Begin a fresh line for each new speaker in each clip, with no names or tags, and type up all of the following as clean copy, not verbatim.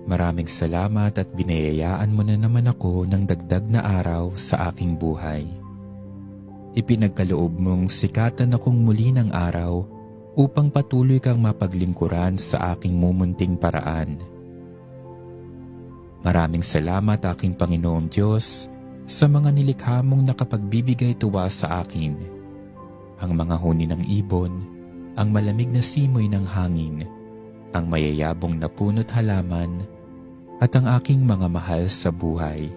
Maraming salamat at binayayaan mo na naman ako ng dagdag na araw sa aking buhay. Ipinagkaloob mong sikatan akong muli ng araw upang patuloy kang mapaglingkuran sa aking mumunting paraan. Maraming salamat aking Panginoong Diyos sa mga nilikha mong nakapagbibigay tuwa sa akin. Ang mga huni ng ibon, ang malamig na simoy ng hangin, ang mayayabong na puno't halaman, at ang aking mga mahal sa buhay.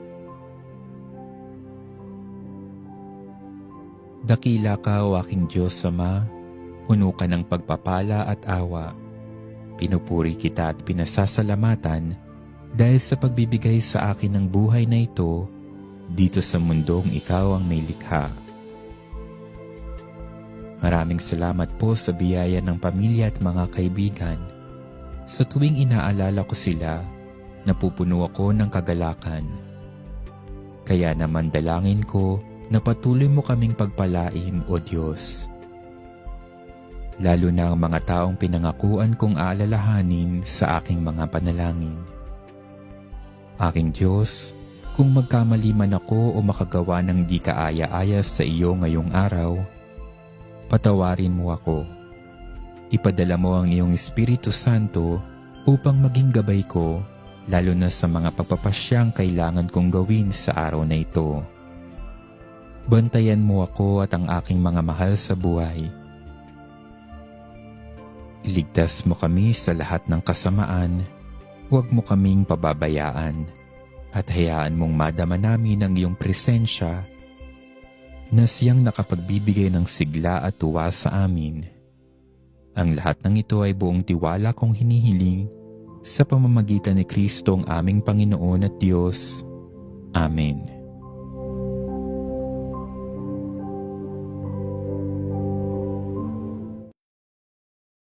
Dakila ka o aking Diyos Ama, puno ka ng pagpapala at awa. Pinupuri kita at pinasasalamatan dahil sa pagbibigay sa akin ng buhay na ito dito sa mundong ikaw ang may likha. Maraming salamat po sa biyaya ng pamilya at mga kaibigan. Sa tuwing inaalala ko sila, napupuno ako ng kagalakan. Kaya naman dalangin ko na patuloy mo kaming pagpalain, O Diyos. Lalo na ang mga taong pinangakuan kong aalalahanin sa aking mga panalangin. Aking Diyos, kung magkamali man ako o makagawa ng di kaaya-aya sa iyo ngayong araw, patawarin mo ako. Ipadala mo ang iyong Espiritu Santo upang maging gabay ko, lalo na sa mga pagpapasyang kailangan kong gawin sa araw na ito. Bantayan mo ako at ang aking mga mahal sa buhay. Iligtas mo kami sa lahat ng kasamaan, huwag mo kaming pababayaan, at hayaan mong madama namin ang iyong presensya na siyang nakapagbibigay ng sigla at tuwa sa amin. Ang lahat ng ito ay buong tiwala kong hinihiling sa pamamagitan ni Kristo ang aming Panginoon at Diyos. Amen.